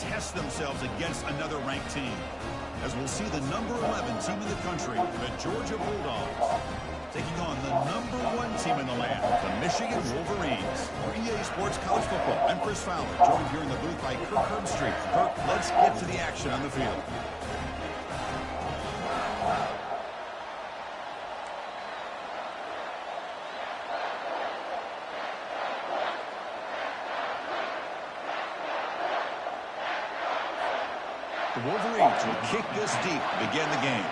test themselves against another ranked team. As we'll see the number 11 team in the country, the Georgia Bulldogs, taking on the number 1 team in the land, the Michigan Wolverines. For EA Sports College Football, I'm Chris Fowler, joined here in the booth by Kirk Herbstreit. Kirk, let's get to the action on the field. The Wolverines will kick this deep to begin the game.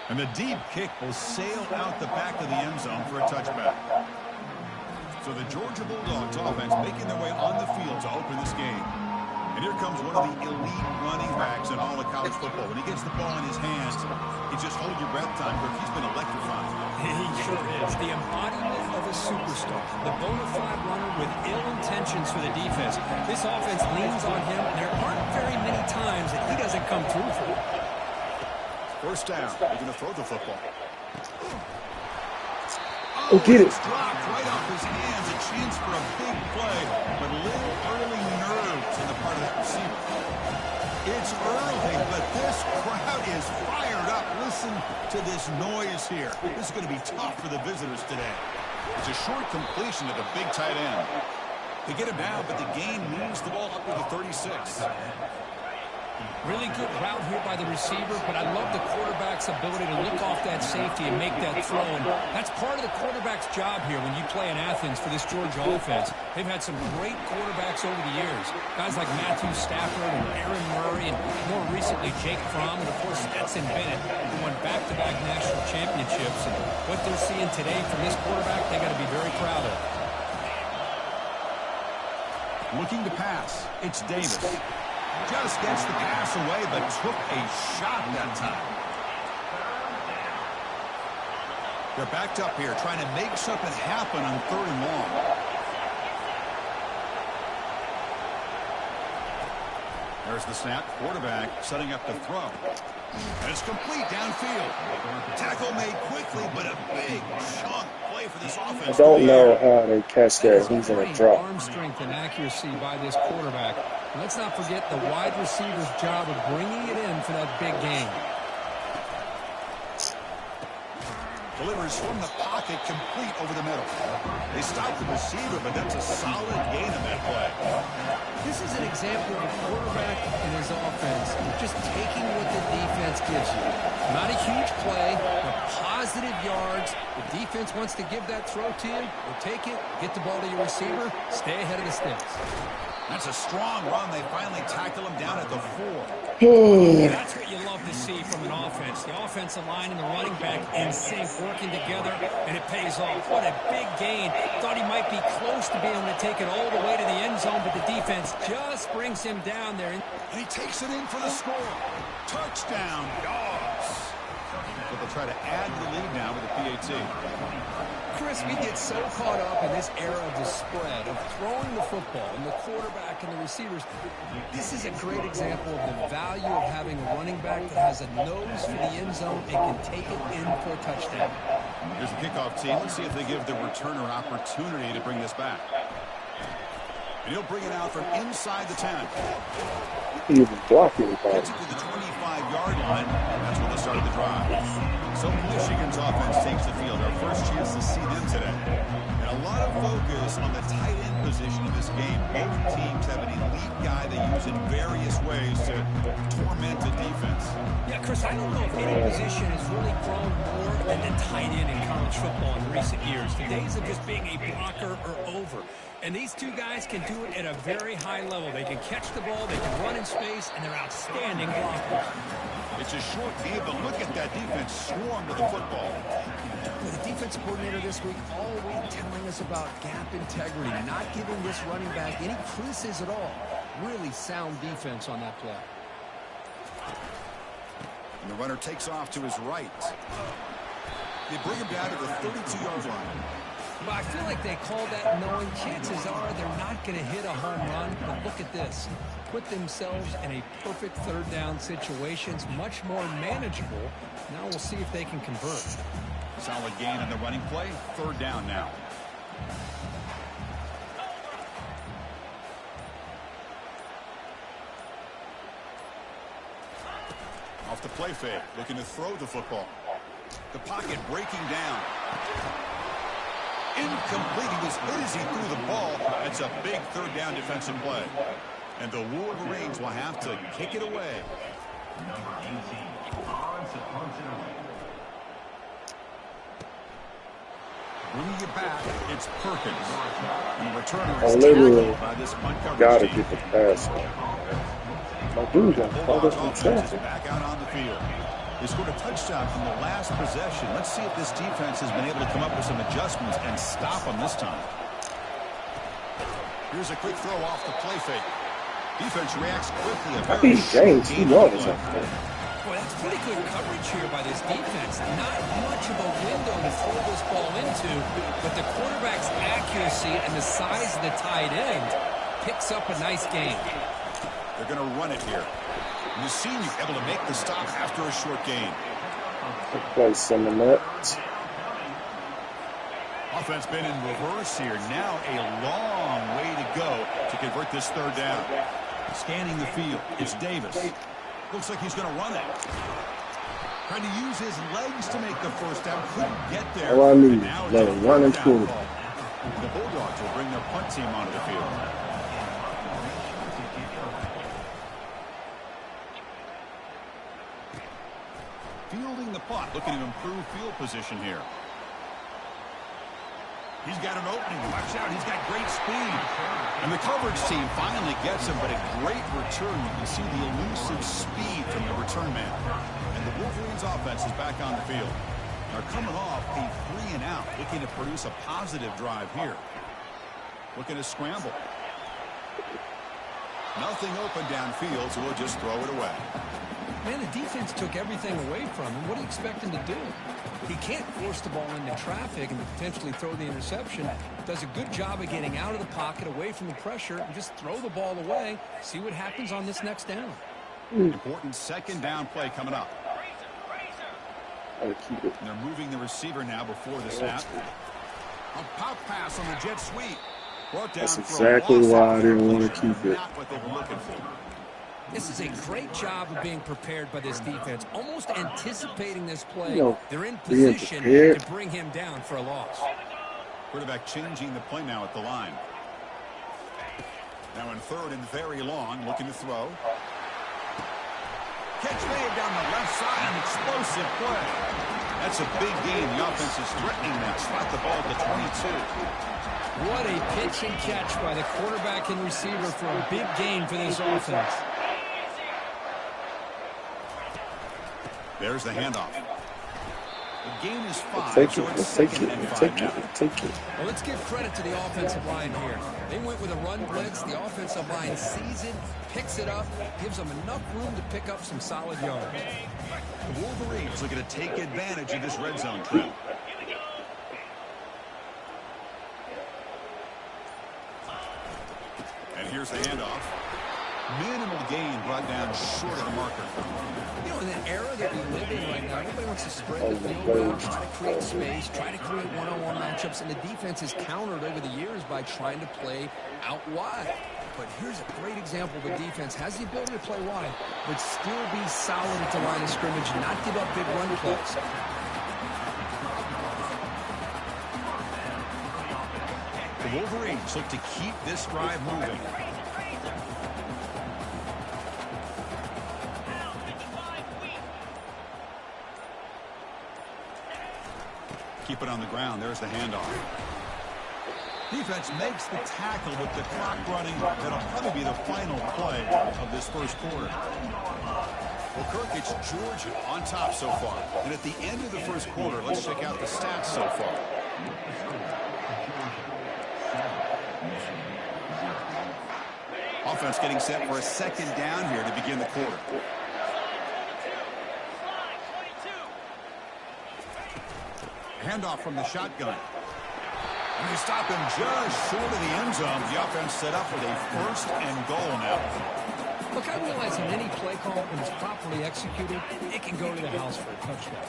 And the deep kick will sail out the back of the end zone for a touchback. So the Georgia Bulldogs offense making their way on the field to open this game. And here comes one of the elite running backs in all of college football. When he gets the ball in his hands, he just hold your breath time, but he's been electrifying. He sure is. The embodiment of a superstar. The bona fide runner with ill intentions for the defense. This offense leans on him, and there aren't very many times that he doesn't come through for it. First down. They're going to throw the football. Oh, get it. It's dropped right off his hands. A chance for a big play, but a little early nerves on the part of that receiver. It's early, but this crowd is fired up. Listen to this noise here. This is going to be tough for the visitors today. It's a short completion to the big tight end. They get him down, but the gain moves the ball up to the 36. Really good route here by the receiver, but I love the quarterback's ability to look off that safety and make that throw. And that's part of the quarterback's job here when you play in Athens for this Georgia offense. They've had some great quarterbacks over the years. Guys like Matthew Stafford and Aaron Murray, and more recently Jake Fromm, and of course Stetson Bennett, who won back-to-back national championships. And what they're seeing today from this quarterback, they got to be very proud of. Looking to pass, it's Davis. Just gets the pass away, but took a shot that time. They're backed up here, trying to make something happen on 3rd and long. There's the snap. Quarterback setting up the throw. And it's complete downfield. Tackle made quickly, but a big chunk play for this offense. I don't know how they catch that. He's in a drop. Arm strength and accuracy by this quarterback. And let's not forget the wide receiver's job of bringing it in for that big game. Delivers from the pocket, complete over the middle. They stop the receiver, but that's a solid gain on that play. This is an example of a quarterback and his offense just taking what the defense gives you. Not a huge play, but positive yards. The defense wants to give that throw to you, or take it, get the ball to your receiver, stay ahead of the sticks. That's a strong run. They finally tackle him down at the 4. That's what you love to see from an offense. The offensive line and the running back in sync, working together, and it pays off. What a big gain. Thought he might be close to being able to take it all the way to the end zone, but the defense just brings him down there. And he takes it in for the score. Touchdown, Dogs. But they'll try to add to the lead now with the PAT. Chris, we get so caught up in this era of the spread, of throwing the football, and the quarterback and the receivers. This is a great example of the value of having a running back that has a nose for the end zone and can take it in for a touchdown. Here's the kickoff team. Let's see if they give the returner an opportunity to bring this back. And he'll bring it out from inside the 10. He didn't even block anybody. Gets it to the 25-yard line. That's where they started the drive. So Michigan's offense takes the field. Our first chance to see them today. And a lot of focus on the tight end position in this game. Both teams have an elite guy they use in various ways to torment the defense. Yeah, Chris, I don't know if any position has really grown more than the tight end in college football in recent years. The days of just being a blocker are over. And these two guys can do it at a very high level. They can catch the ball, they can run in space, and they're outstanding blockers. It's a short game, but look at that defense swarm with the football. With the defensive coordinator this week all week telling us about gap integrity, not giving this running back any creases at all. Really sound defense on that play. And the runner takes off to his right. They bring him down to the 32-yard line. But I feel like they call that knowing chances are they're not going to hit a home run. But look at this. Put themselves in a perfect third down situations, much more manageable. Now we'll see if they can convert. Solid gain on the running play. Third down now. Off the play fake, looking to throw the football. The pocket breaking down. Incomplete. He was hit as he threw the ball. That's a big third down defensive play. And the Wolverines will have to kick it away. Number 18, Bringing you back, it's Perkins. And the returner I is literally tackled by this punt coverage gotta team. get the pass. My dude got caught Bulldogs up in offense is traffic. back out on the field. They scored a touchdown from the last possession. Let's see if this defense has been able to come up with some adjustments and stop them this time. Here's a quick throw off the play fake. Defense reacts quickly. I beat James. He knows up there. Boy, that's pretty good coverage here by this defense. Not much of a window to throw this ball into, but the quarterback's accuracy and the size of the tight end picks up a nice gain. They're going to run it here. And the senior able to make the stop after a short gain. Play some of that. Offense been in reverse here. Now a long way to go to convert this third down. Scanning the field. It's Davis. Looks like he's going to run it. Trying to use his legs to make the first down. Couldn't get there. All I need Now is let him run and pull. the Bulldogs will bring their punt team onto the field. Fielding the punt, looking to improve field position here. He's got an opening. Watch out, he's got great speed. And the coverage team finally gets him, but a great return. You can see the elusive speed from the return man. And the Wolverines offense is back on the field. They're coming off a 3-and-out, looking to produce a positive drive here. Looking to scramble. Nothing open downfield, so we'll just throw it away. Man, the defense took everything away from him. What do you expect him to do? He can't force the ball into traffic and potentially throw the interception. Does a good job of getting out of the pocket, away from the pressure, and just throw the ball away. See what happens on this next down. Important second down play coming up. Gotta keep it. And they're moving the receiver now before the snap. A pop pass on the jet sweep. Brought down That's for a exactly loss why I after didn't want to completion. keep it. Not what they were looking for. This is a great job of being prepared by this defense, almost anticipating this play. You know, They're in being position prepared. to bring him down for a loss. Quarterback changing the play now at the line. Now in third and very long, looking to throw. Catch made down the left side, an explosive play. That's a big gain. The offense is threatening that. Slot the ball at the 22. What a pitch and catch by the quarterback and receiver for a big gain for this offense. There's the handoff. The game is 5, Take so it. it's Let's take second it. and Let's 5 take now. it. Let's take it. Well, let's give credit to the offensive line here. They went with a run blitz. The offensive line sees it, picks it up, gives them enough room to pick up some solid yards. The Wolverines looking to take advantage of this red zone trip. And here's the handoff. Minimal gain brought down short of the marker. You know, in the era that we live in right now, everybody wants to spread the field out, try to create space, try to create one-on-one matchups, and the defense has countered over the years by trying to play out wide. But here's a great example of a defense has the ability to play wide, but still be solid at the line of scrimmage, not give up big run plays. The Wolverines look to keep this drive moving. Keep it on the ground. There's the handoff. Defense makes the tackle with the clock running. That'll probably be the final play of this first quarter. Well, Kirk, it's Georgia on top so far. And at the end of the first quarter, let's check out the stats so far. Offense getting set for a second down here to begin the quarter. Handoff from the shotgun. And they stop him just short of the end zone. The offense set up with a first and goal now. Look, I realize in any play call, when it's properly executed, it can go to the house for a touchdown.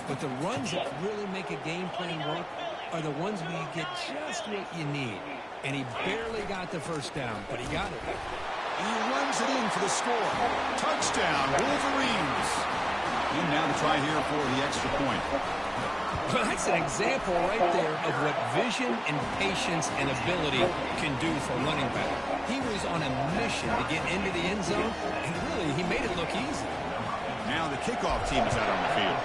But the runs that really make a game plan work are the ones where you get just what you need. And he barely got the first down, but he got it. And he runs it in for the score. Touchdown, Wolverines. And now to try here for the extra point. Well, that's an example right there of what vision and patience and ability can do for a running back. He was on a mission to get into the end zone, and really, he made it look easy. Now the kickoff team is out on the field.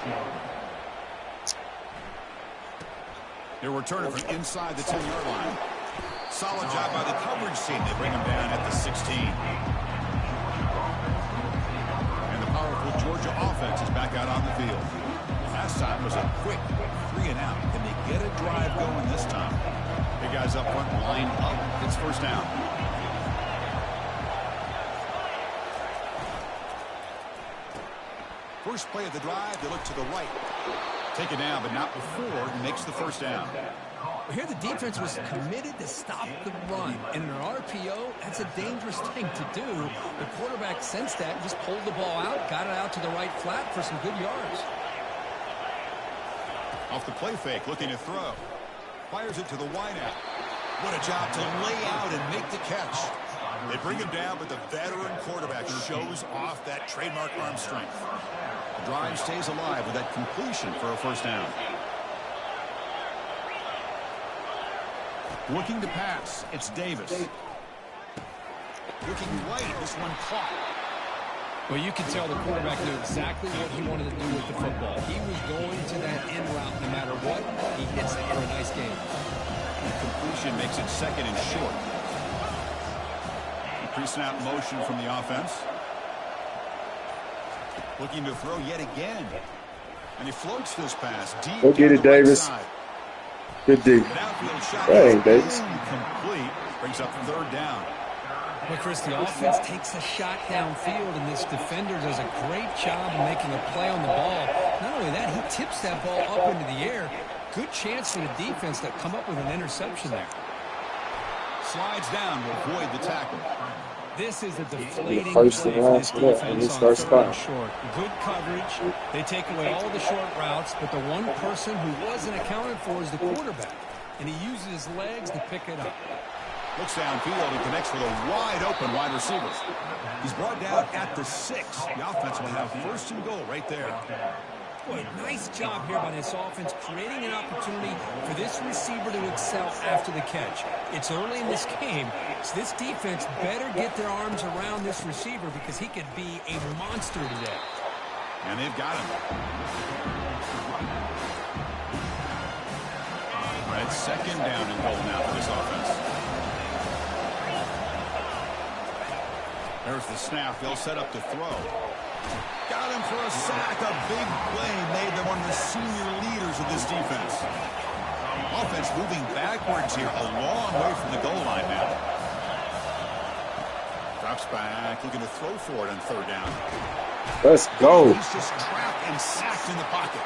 They're returning from inside the 10-yard line. Solid job by the coverage team. They bring him down at the 16. And the powerful Georgia offense is back out on the field. Last time was a quick 3-and-out. Can they get a drive going this time? The guys up front line up. It's first down. First play of the drive, they look to the right. Take it down, but not before he makes the first down. Here the defense was committed to stop the run. And in an RPO, that's a dangerous thing to do. The quarterback sensed that and just pulled the ball out, got it out to the right flat for some good yards. Off the play fake, looking to throw. Fires it to the wideout. What a job to lay out and make the catch. They bring him down, but the veteran quarterback shows off that trademark arm strength. The drive stays alive with that completion for a first down. Looking to pass, it's Davis. Looking right, this one caught. Well, you can tell the quarterback knew exactly what he wanted to do with the football. He was going to that end route no matter what. He hits it for a nice game. The completion makes it second and short. Pre-snap motion from the offense. Looking to throw yet again. And he floats this pass deep. Go get it, Davis. Good D. Dang, Davis. Complete. Brings up third down. Well, Chris, the offense takes a shot downfield, and this defender does a great job of making a play on the ball. Not only that, he tips that ball up into the air. Good chance for the defense to come up with an interception there. Slides down will avoid the tackle. This is a deflating First play and for last, this yeah, defense and he on starts third and fine. short. Good coverage. They take away all the short routes, but the one person who wasn't accounted for is the quarterback. And he uses his legs to pick it up. Looks downfield and connects with a wide-open wide receiver. He's brought down at the 6. The offense will have first and goal right there. Boy, nice job here by this offense, creating an opportunity for this receiver to excel after the catch. It's early in this game, so this defense better get their arms around this receiver because he could be a monster today. And they've got him. All right, second down and goal now for this offense. There's the snap. They'll set up to throw. Got him for a sack. A big play made them one of the senior leaders of this defense. Offense moving backwards here, a long way from the goal line now. Drops back, looking to throw for it on third down. Let's go. He's just trapped and sacked in the pocket.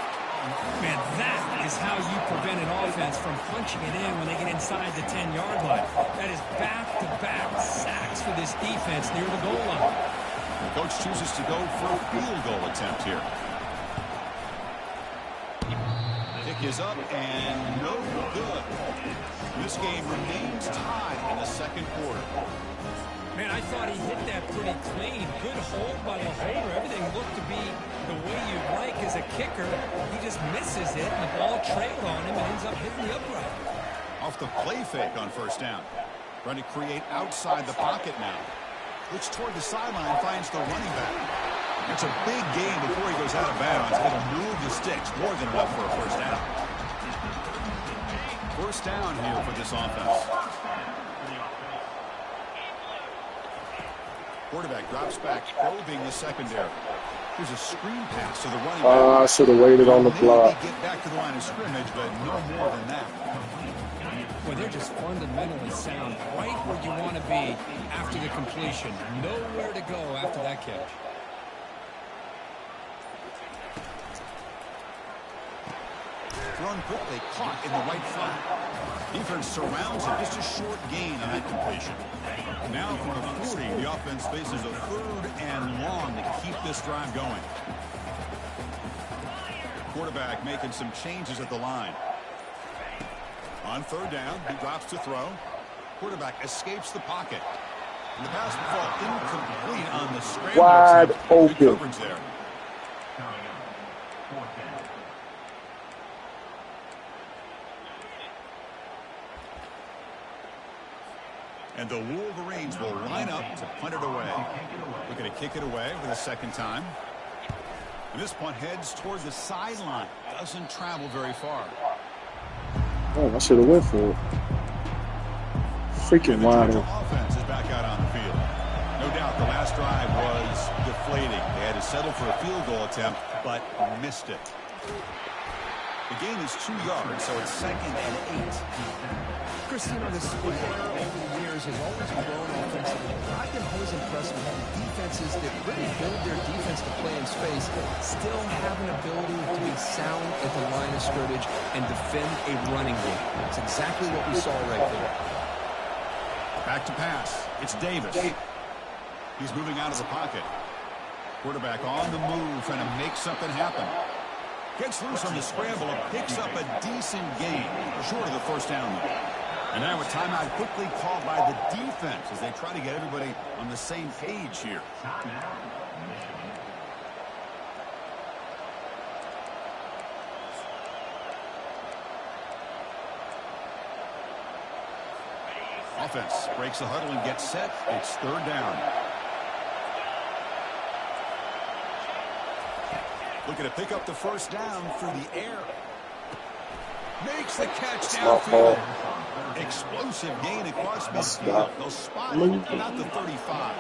Man, that is how you prevent an offense from punching it in when they get inside the 10-yard line. That is back-to-back sacks for this defense near the goal line. The coach chooses to go for a field goal attempt here. Kick is up and no good. This game remains tied in the second quarter. Man, I thought he hit that pretty clean. Good hold by the holder. Everything looked to be the way you'd like as a kicker. He just misses it, and the ball trailed on him and ends up hitting the upright. Off the play fake on first down. Trying to create outside the pocket now. Looks toward the sideline, finds the running back. It's a big game before he goes out of bounds. It'll move the sticks more than enough for a first down. First down here for this offense. Quarterback drops back, probing the secondary. Here's a screen pass to the running back. I should have waited on the block. Maybe get back to the line of scrimmage, but no more than that. Well, they're just fundamentally sound, right where you want to be after the completion. Nowhere to go after that catch. Thrown quickly, caught in the right flat. Defense surrounds him, just a short gain on that completion. Now from the 40, the offense faces a third and long to keep this drive going. Quarterback making some changes at the line. On third down, he drops to throw. Quarterback escapes the pocket. And the pass will fall incomplete on the scramble. Wide open. Good coverage there. And the Wolverines will line up to punt it away. Looking to kick it away for the second time. And this punt heads toward the sideline. Doesn't travel very far. Oh, I should have went for it. Freaking wide open. Offense is back out on the field. No doubt the last drive was deflating. They had to settle for a field goal attempt, but missed it. The gain is 2 yards, so it's 2nd and 8. Christine, the square over the years has always grown offensively. I've been always impressed with how the defenses that really build their defense to play in space still have an ability to be sound at the line of scrimmage and defend a running game. That's exactly what we saw right there. Back to pass. It's Davis. He's moving out of the pocket. Quarterback on the move, trying to make something happen. Gets loose on the scramble and picks up a decent gain. Short of the first down, though. And now a timeout quickly called by the defense as they try to get everybody on the same page here. Offense breaks the huddle and gets set. It's third down. Looking to pick up the first down through the air. Makes the catch downfield. Explosive gain across midfield. They'll spot it, not the 35.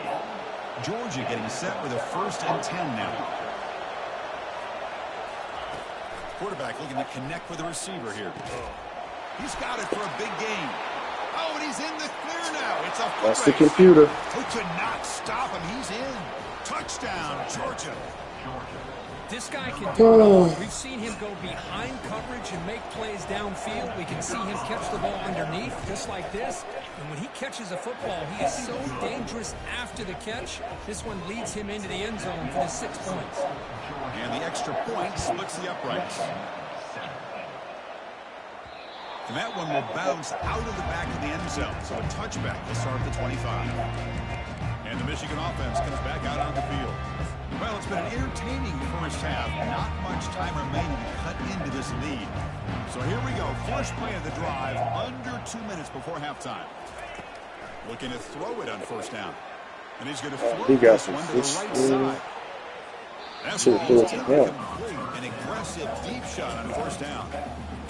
Georgia getting set with a 1st and 10 now. Quarterback looking to connect with the receiver here. He's got it for a big gain. Oh, and he's in the clear now. It's a foot That's the race. computer. Who could not stop him? He's in. Touchdown, Georgia. This guy can do it all. We've seen him go behind coverage and make plays downfield. We can see him catch the ball underneath, just like this. And when he catches a football, he is so dangerous after the catch. This one leads him into the end zone for the 6 points. And the extra point splits the uprights. And that one will bounce out of the back of the end zone. So a touchback to start the 25. And the Michigan offense comes back out on the field. Well, it's been an entertaining first half. Not much time remaining to cut into this lead. So here we go. First play of the drive, under 2 minutes before halftime. Looking to throw it on first down. And he's going to throw this one to the right side. That's complete. An aggressive deep shot on first down.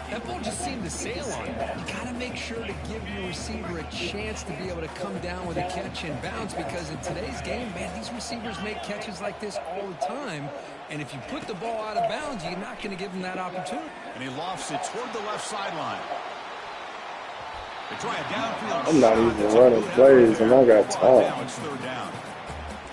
That ball just seemed to sail on him. You got to make sure to give your receiver a chance to be able to come down with a catch and bounce, because in today's game, man, these receivers make catches like this all the time. And if you put the ball out of bounds, you're not going to give them that opportunity. And he lofts it toward the left sideline. They try a downfield. I'm not even running plays, and I got time. Now it's third down.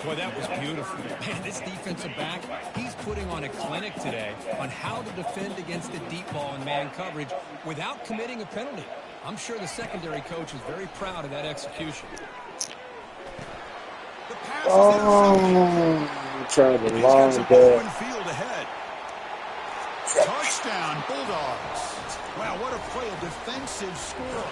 Boy, that was beautiful. Man, this defensive back, he's putting on a clinic today on how to defend against the deep ball and man coverage without committing a penalty. I'm sure the secondary coach is very proud of that execution. The pass is trying to he's line got some that. open field ahead. Touchdown, Bulldogs. Wow, what a play, a defensive score.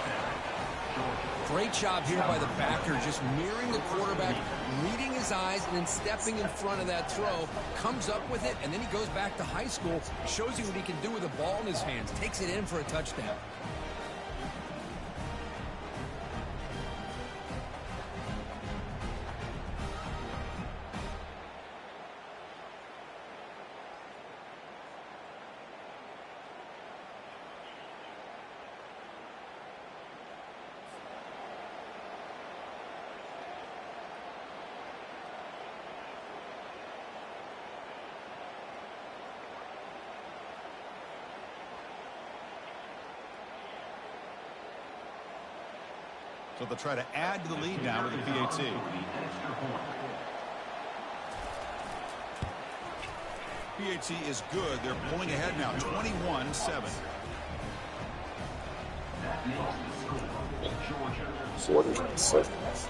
Great job here by the backer, just mirroring the quarterback, reading his eyes, and then stepping in front of that throw, comes up with it, and then he goes back to high school, shows you what he can do with the ball in his hands, takes it in for a touchdown. So they'll try to add to the lead now with the PAT. PAT is good. They're pulling ahead now, 21-7. 40 seconds.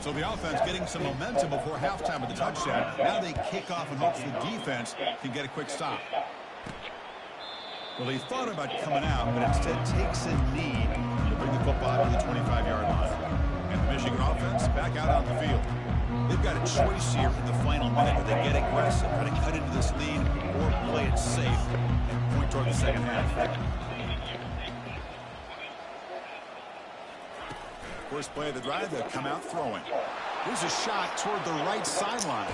So the offense getting some momentum before halftime with the touchdown. Now they kick off and hope the defense can get a quick stop. Well, he thought about coming out, but instead takes a knee to bring the football to the 25-yard line. And the Michigan offense back out on the field. They've got a choice here in the final minute. Do they get aggressive, try to cut into this lead, or play it safe and point toward the second half? First play of the drive, they'll come out throwing. Here's a shot toward the right sideline.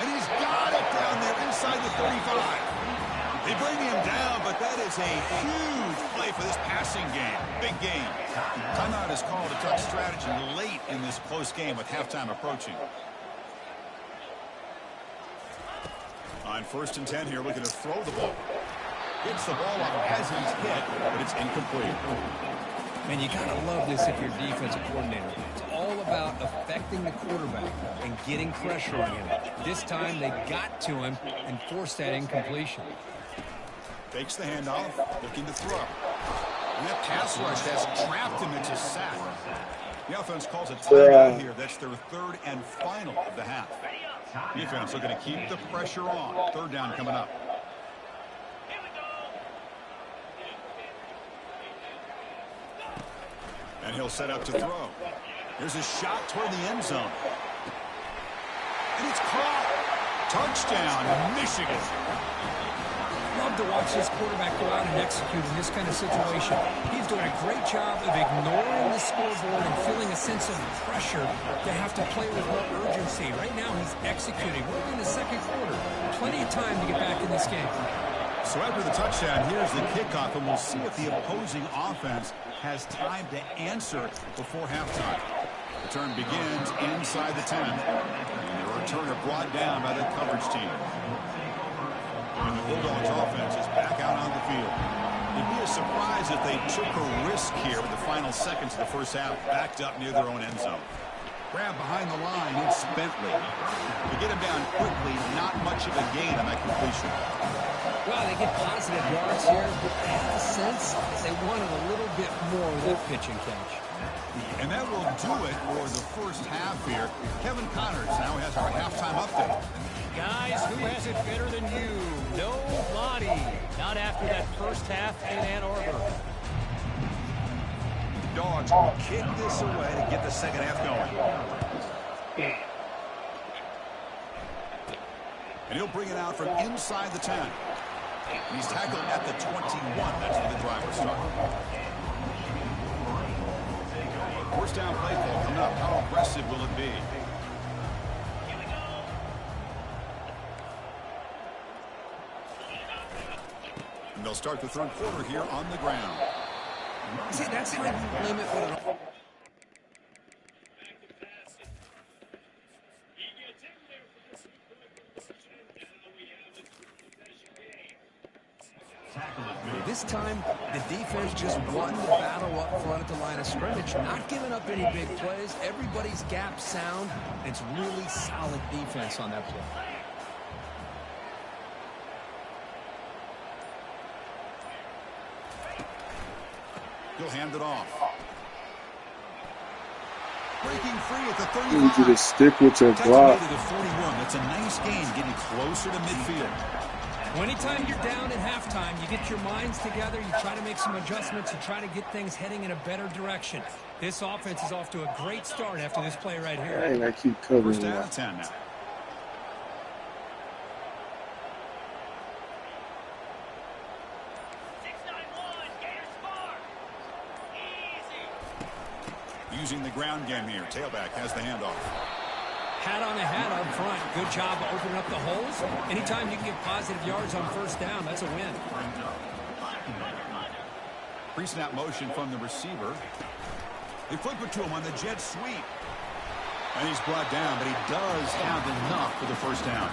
And he's got it down there inside the 35. They bring him down, but that is a huge play for this passing game. Big game. Timeout is called to talk strategy late in this close game with halftime approaching. On 1st and 10 here, looking to throw the ball. Gets the ball up as he's hit, but it's incomplete. Man, you gotta love this if you're a defensive coordinator. It's all about affecting the quarterback and getting pressure on him. This time they got to him and forced that incompletion. Fakes the handoff, looking to throw. And that pass rush has trapped him into sack. The offense calls a timeout here. That's their 3rd and final of the half. Defense looking to keep the pressure on. 3rd down coming up. And he'll set up to throw. Here's a shot toward the end zone. And it's caught. Touchdown, Michigan. Love to watch this quarterback go out and execute in this kind of situation. He's doing a great job of ignoring the scoreboard and feeling a sense of pressure to have to play with more urgency. Right now he's executing. We're in the 2nd quarter. Plenty of time to get back in this game. So after the touchdown, here's the kickoff, and we'll see if the opposing offense has time to answer before halftime. The turn begins inside the 10. And the returner brought down by the coverage team. And the Bulldogs offense is back out on the field. It'd be a surprise if they took a risk here in the final seconds of the first half, backed up near their own end zone. Grab behind the line, it's Bentley. To get him down quickly, not much of a gain on that completion. Well, they get positive yards here, but I have a sense they wanted a little bit more with that pitch and catch. And that will do it for the first half here. Kevin Connors now has our halftime update. Guys, who has it better than you? Nobody. Not after that first half in Ann Arbor. Dogs kick this away to get the second half going. And he'll bring it out from inside the 10. And he's tackled at the 21. That's where the drive will start. First down play call coming up. How aggressive will it be? And they'll start the 3rd quarter here on the ground. See, that's how you limit what This time, the defense just won the battle up front at the line of scrimmage, not giving up any big plays. Everybody's gap sound. It's really solid defense on that play. He'll hand it off. Breaking free at the 35. You need you to stick with your block. To the 41. That's a nice gain, getting closer to midfield. Well, anytime you're down at halftime, you get your minds together, you try to make some adjustments, and try to get things heading in a better direction. This offense is off to a great start after this play right here. Dang, I keep covering First down that. and 10 now. Using the ground game here. Tailback has the handoff. Hat on the hat up front. Good job of opening up the holes. Anytime you can get positive yards on first down, that's a win. Pre-snap motion from the receiver. They flip it to him on the jet sweep. And he's brought down, but he does have enough for the first down.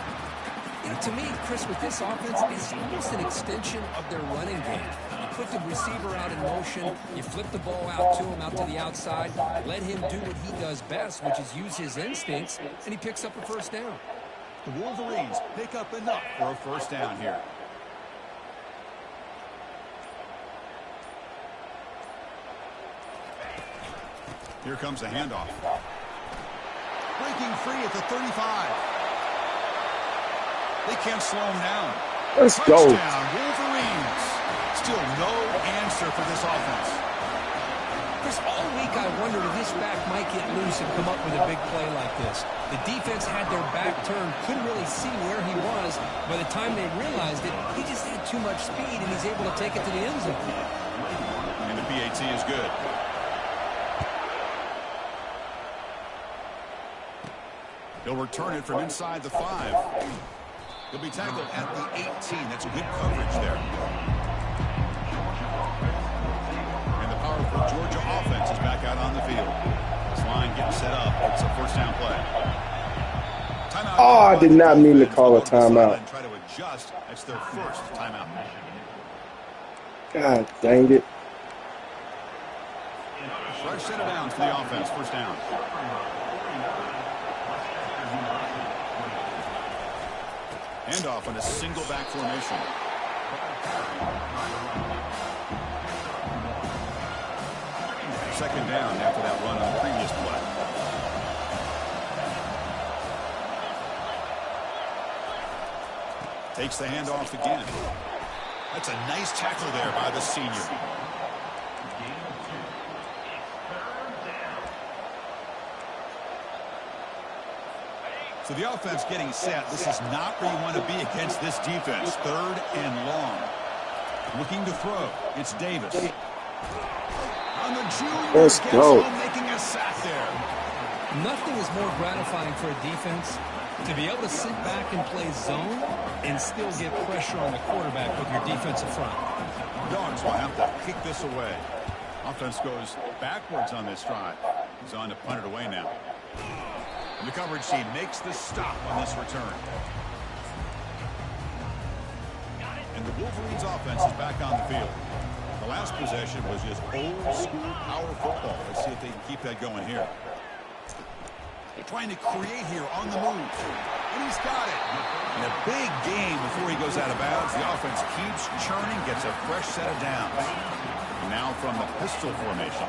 You know, to me, Chris, with this offense, it's almost an extension of their running game. You put the receiver out in motion, you flip the ball out to him, out to the outside, let him do what he does best, which is use his instincts, and he picks up a first down. The Wolverines pick up enough for a first down here. Here comes the handoff. Breaking free at the 35. They can't slow him down. Let's go. Touchdown, Wolverines. Still no answer for this offense. Chris, all week I wondered if this back might get loose and come up with a big play like this. The defense had their back turned, couldn't really see where he was. By the time they realized it, he just had too much speed, and he's able to take it to the end zone. And the PAT is good. He'll return it from inside the 5. He'll be tackled at the 18. That's good coverage there. And the powerful Georgia offense is back out on the field. This line getting set up. It's a first down play. Timeout. Oh, I did not mean to call a timeout. Try to adjust. That's their first timeout. God dang it. Fresh set of downs for the offense. First down. Handoff on a single back formation. Second down after that run on the previous play. Takes the handoff again. That's a nice tackle there by the senior. So the offense getting set. This is not where you want to be against this defense. Third and long. Looking to throw. It's Davis. On the junior. Let's go. Making a sack there. Nothing is more gratifying for a defense to be able to sit back and play zone and still get pressure on the quarterback with your defensive front. Dogs will have to kick this away. Offense goes backwards on this drive. He's on to punt it away now. And the coverage team makes the stop on this return. And the Wolverines offense is back on the field. The last possession was just old school power football. Let's see if they can keep that going here. They're trying to create here on the move. And he's got it. And a big game before he goes out of bounds. The offense keeps churning, gets a fresh set of downs. And now from the pistol formation.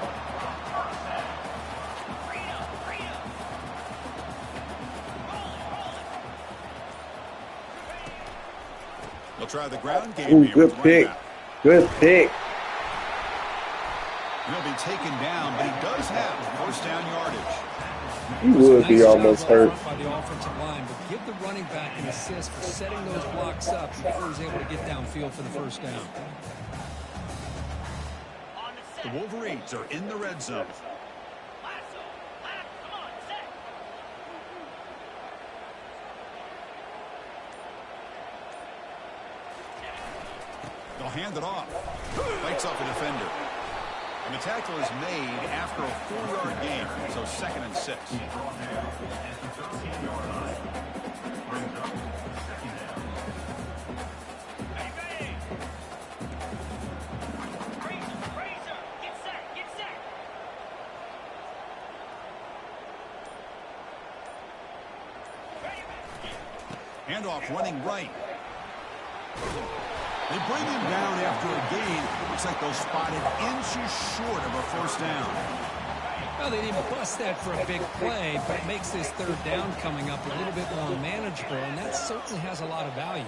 They'll try the ground game. Ooh, good pick. Good pick. He'll be taken down, but he does have first down yardage. He would be almost hurt. By the offensive line, but give the running back an assist for setting those blocks up before he's able to get downfield for the first down. The Wolverines are in the red zone. They'll hand it off. Fights off a defender. And the tackle is made after a 4-yard gain, so 2nd and 6. Handoff running right. They bring him down after a gain. Looks like they'll spot it inches short of a first down. Well, they didn't bust that for a big play, but it makes this third down coming up a little bit more manageable, and that certainly has a lot of value.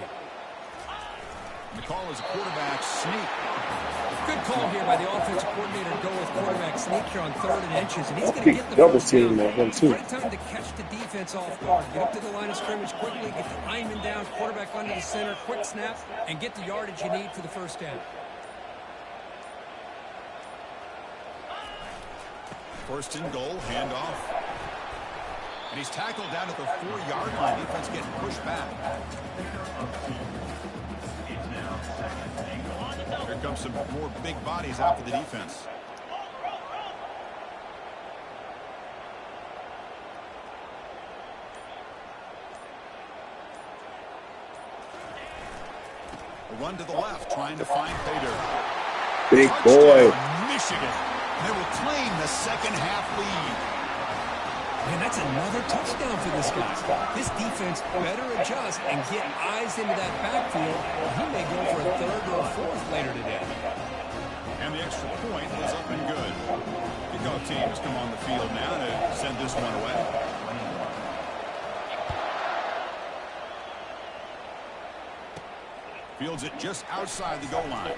The call is a quarterback sneak. Good call here by the offensive coordinator to go with quarterback sneak here on 3rd and inches, and he's going to Pick get the double first team down. on him too. Great time to catch the defense off guard. Get up to the line of scrimmage quickly, get the lineman down, quarterback under the center, quick snap, and get the yardage you need for the first down. First and goal, handoff. And he's tackled down at the 4-yard line. Defense getting pushed back. Here comes some more big bodies out for the defense. A run to the left, trying to find Pater. Big boy. Michigan. They will claim the second-half lead. Man, that's another touchdown for this guy. This defense better adjust and get eyes into that backfield, or he may go for a 3rd or a 4th later today. And the extra point is up and good. Kickoff team has come on the field now to send this one away. Fields it just outside the goal line.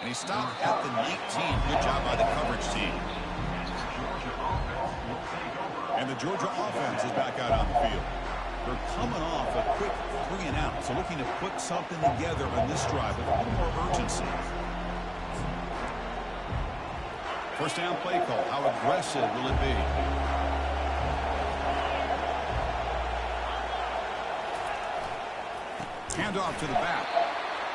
And he stopped at the 19. Good job by the coverage team. And the Georgia offense is back out on the field. They're coming off a quick 3-and-out, so looking to put something together on this drive with a little more urgency. First down play call. How aggressive will it be? Handoff to the back.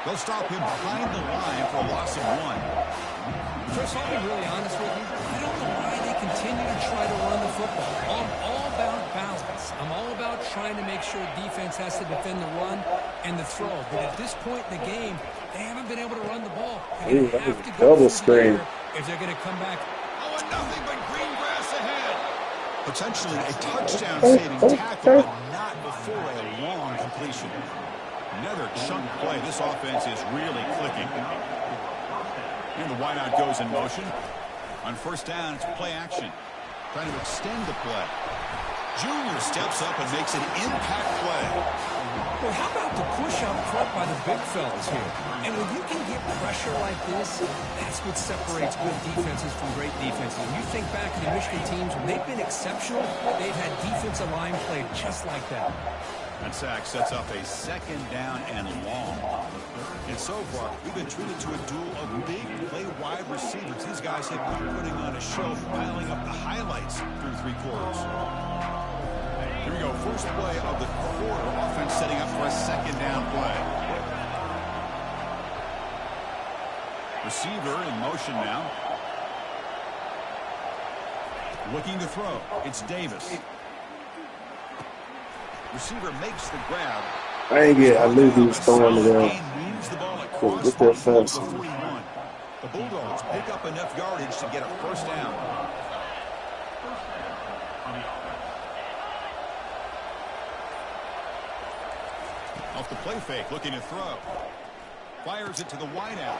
They'll stop him behind the line for a loss of 1. Chris, I'll be really honest with you. I don't know why they continue to try to run the football. I'm all about balance. I'm all about trying to make sure defense has to defend the run and the throw. But at this point in the game, they haven't been able to run the ball. They're going to have to go double screen if they're going to come back. Oh, and nothing but green grass ahead. Potentially a touchdown-saving tackle, but not before a long completion. Another chunk play. This offense is really clicking. And the wideout goes in motion. On first down, it's play action. Trying to extend the play. Junior steps up and makes an impact play. Well, how about the push up front by the big fellas here? And when you can get pressure like this, that's what separates good defenses from great defenses. When you think back to the Michigan teams, when they've been exceptional, they've had defensive line play just like that. That sack sets up a second down and long. And so far, we've been treated to a duel of big play wide receivers. These guys have been putting on a show, piling up the highlights through 3 quarters. Here we go. First play of the quarter. Offense setting up for a second down play. Receiver in motion now. Looking to throw. It's Davis. Receiver makes the grab. I knew he was throwing it out. Cool, get there fast. The Bulldogs pick up enough yardage to get a first down. Off the play fake, looking to throw. Fires it to the wideout.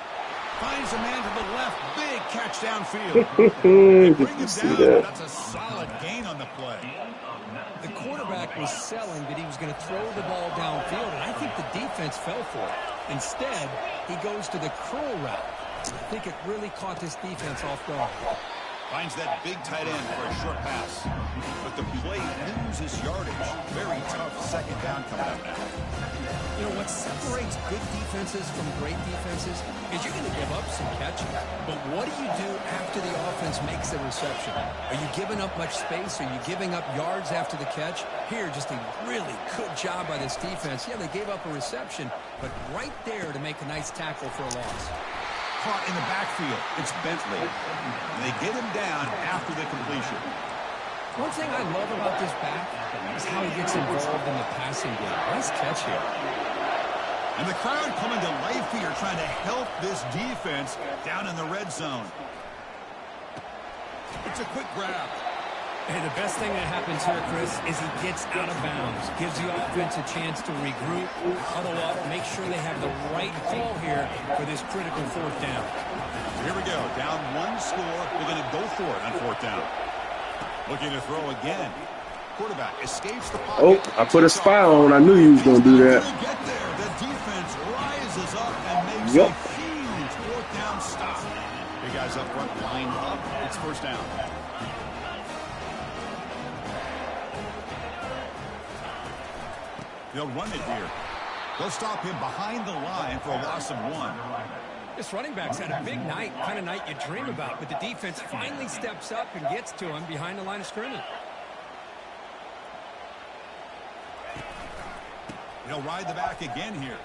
Finds a man to the left. Big catch downfield. Bring him down. That's a solid gain on the play. The quarterback was selling that he was going to throw the ball downfield, and I think the defense fell for it. Instead, he goes to the curl route. I think it really caught this defense off guard. Finds that big tight end for a short pass. But the play loses yardage. Very tough second down coming up now. You know, what separates good defenses from great defenses is you're going to give up some catches. But what do you do after the offense makes the reception? Are you giving up much space? Are you giving up yards after the catch? Here, just a really good job by this defense. Yeah, they gave up a reception, but right there to make a nice tackle for a loss. Caught in the backfield. It's Bentley. And they get him down after the completion. One thing I love about this back is how he gets involved in the passing game. Nice catch here. And the crowd coming to life here, trying to help this defense down in the red zone. It's a quick grab. And the best thing that happens here, Chris, is he gets out of bounds. Gives the offense a chance to regroup, huddle up, make sure they have the right call here for this critical fourth down. Here we go. Down 1 score. They're going to go for it on fourth down. Looking to throw again. Quarterback escapes the pocket. Oh, I put a spy on. I knew you was going to do that. Get there. The defense rises up and makes a huge fourth down stop. Big guys up front lined up. It's first down. They'll run it here. They'll stop him behind the line for a loss of 1. This running back's had a big night, kind of night you dream about, but the defense finally steps up and gets to him behind the line of scrimmage. He'll ride the back again here.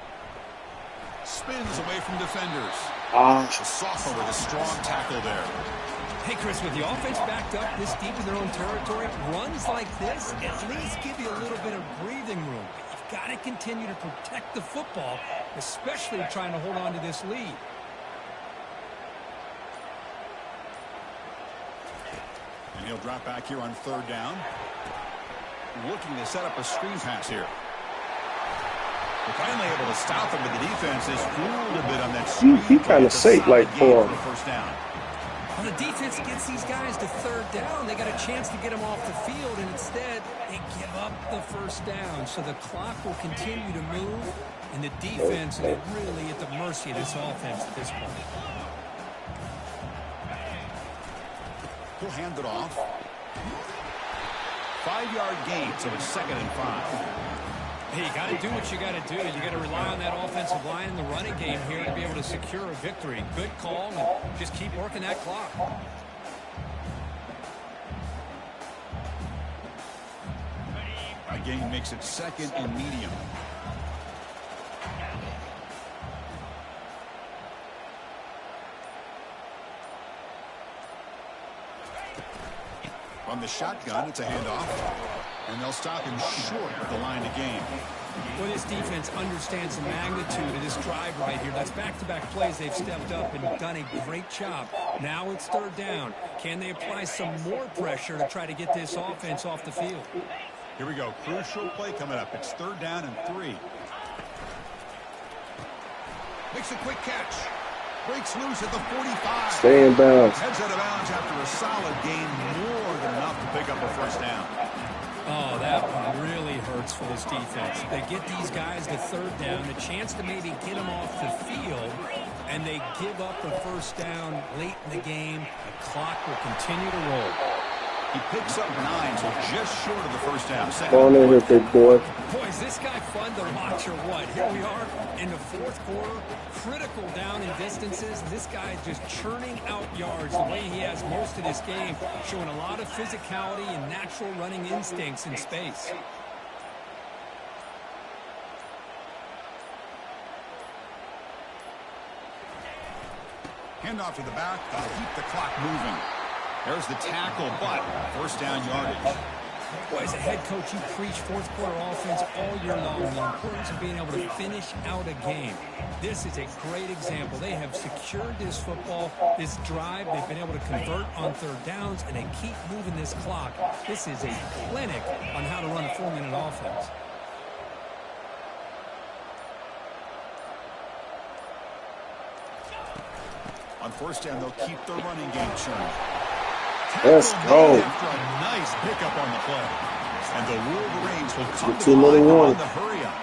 Spins away from defenders. The sophomore with a strong tackle there. Hey, Chris, with the offense backed up this deep in their own territory, runs like this at least give you a little bit of breathing room. You've got to continue to protect the football, especially trying to hold on to this lead. And he'll drop back here on third down. Looking to set up a screen pass here. They're finally able to stop him, but the defense is fooled a bit on that screen. He kind of safe like for him. First down. When the defense gets these guys to third down, they got a chance to get them off the field, and instead they give up the first down. So the clock will continue to move, and the defense is really at the mercy of this offense at this point. He'll hand it off. 5-yard gain, so it's 2nd and 5. Hey, you got to do what you got to do. You got to rely on that offensive line in the running game here to be able to secure a victory. Good call, and just keep working that clock. A gain makes it 2nd and medium. On the shotgun, it's a handoff. And they'll stop him short of the line to gain. Well, this defense understands the magnitude of this drive right here. That's back-to-back plays. They've stepped up and done a great job. Now it's 3rd down. Can they apply some more pressure to try to get this offense off the field? Here we go. Crucial play coming up. It's 3rd down and 3. Makes a quick catch. Breaks loose at the 45. Stay in bounds. Heads out of bounds after a solid gain, more than enough to pick up a 1st down. Oh, that one really hurts for this defense. They get these guys to 3rd down, a chance to maybe get them off the field, and they give up the 1st down late in the game. The clock will continue to roll. He picks up 9, so just short of the 1st down. Go on in here, big boy. Boy, is this guy fun to watch or what? Here we are in the 4th quarter, critical down in distances. This guy is just churning out yards the way he has most of this game, showing a lot of physicality and natural running instincts in space. Handoff to the back. They'll keep the clock moving. There's the tackle, but 1st down yardage. Boy, as a head coach, you preach 4th quarter offense all year long. The importance of being able to finish out a game. This is a great example. They have secured this football, this drive. They've been able to convert on 3rd downs, and they keep moving this clock. This is a clinic on how to run a 4-minute offense. On 1st down, they'll keep their running game churning. Let's go. After a nice pickup on the play. And the Wolverines will come to Too many the line warning. on the hurry up.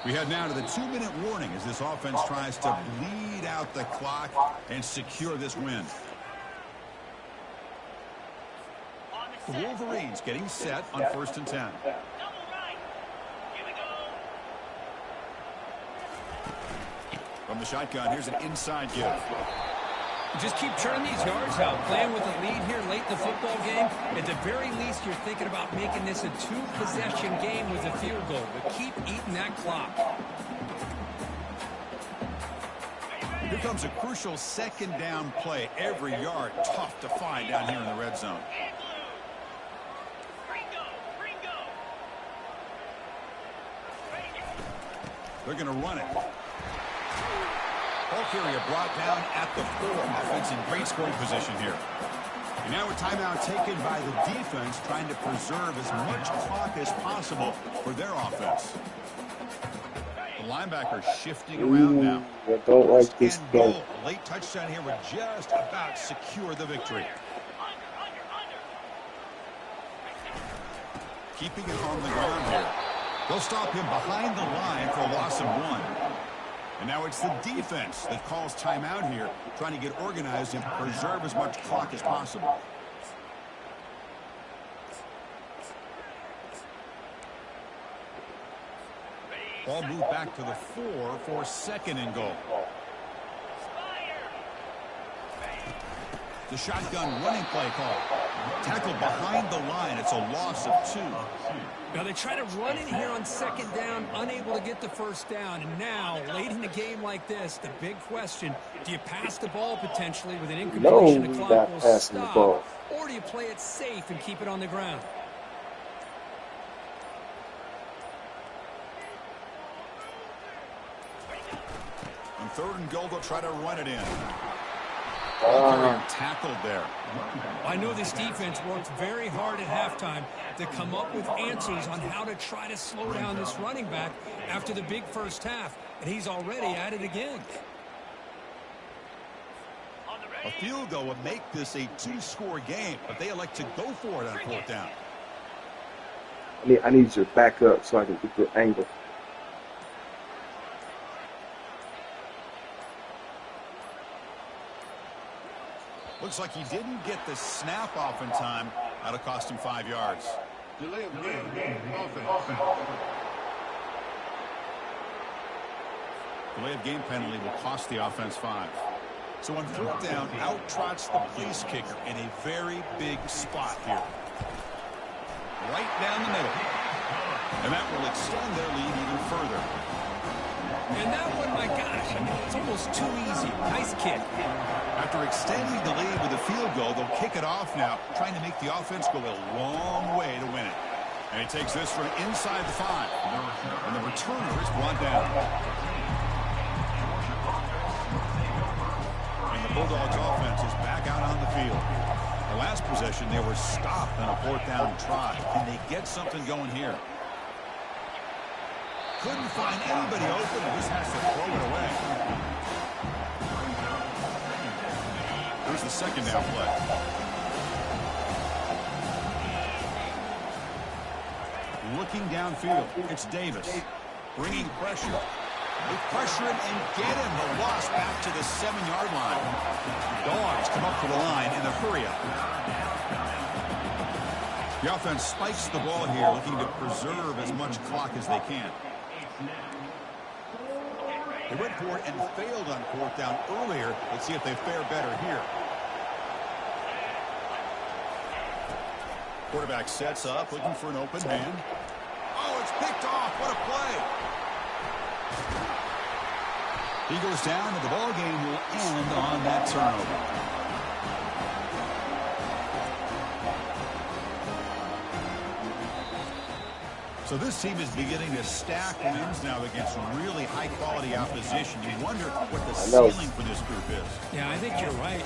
We head now to the 2-minute warning as this offense tries to bleed out the clock and secure this win. The Wolverines getting set on 1st and 10. From the shotgun, here's an inside give. Just keep churning these yards out. Playing with a lead here late in the football game. At the very least, you're thinking about making this a 2-possession game with a field goal. But keep eating that clock. Here comes a crucial 2nd down play. Every yard tough to find down here in the red zone. They're going to run it. Ball carrier brought down at the 4. Offense in great scoring position here. And now a timeout taken by the defense, trying to preserve as much clock as possible for their offense. The linebacker shifting around now. I don't like this play. Late touchdown here would just about secure the victory. Keeping it on the ground here. They'll stop him behind the line for a loss of 1. And now it's the defense that calls timeout here, trying to get organized and preserve as much clock as possible. Ball moved back to the 4 for 2nd and goal. The shotgun running play call. Tackled behind the line. It's a loss of 2. Now they try to run in here on 2nd down, unable to get the 1st down. And now, late in a game like this, the big question, do you pass the ball potentially with an incompletion the clock will stop, or do you play it safe and keep it on the ground? On 3rd and goal, they'll try to run it in. Tackled there. I know this defense worked very hard at halftime to come up with answers on how to try to slow down this running back after the big 1st half, and he's already at it again. A field goal would make this a 2-score game, but they elect to go for it on 4th down. I need you to back up so I can get the angle. Looks like he didn't get the snap off in time. That'll cost him 5 yards. Delay of game. Delay of game penalty will cost the offense 5. So on 4th down, out trots the place kicker in a very big spot here. Right down the middle. And that will extend their lead even further. And that one, my gosh, I mean, it's almost too easy. Nice kick. After extending the lead with a field goal, they'll kick it off now, trying to make the offense go a long way to win it. And he takes this from inside the 5. And the returner is brought down. And the Bulldogs offense is back out on the field. The last possession, they were stopped on a 4th down try. Can they get something going here? Couldn't find anybody open, and just has to throw it away. Here's the 2nd down play. Looking downfield, it's Davis. Bringing pressure. They pressure him and get him. The loss back to the 7-yard line. Dogs come up to the line in a hurry-up. The offense spikes the ball here, looking to preserve as much clock as they can. They went for it and failed on 4th down earlier. Let's see if they fare better here. Quarterback sets up, looking for an open man. Oh, it's picked off. What a play. He goes down, and the ball game will end on that turnover. So this team is beginning to stack wins now against really high-quality opposition. You wonder what the ceiling for this group is. Yeah, I think you're right.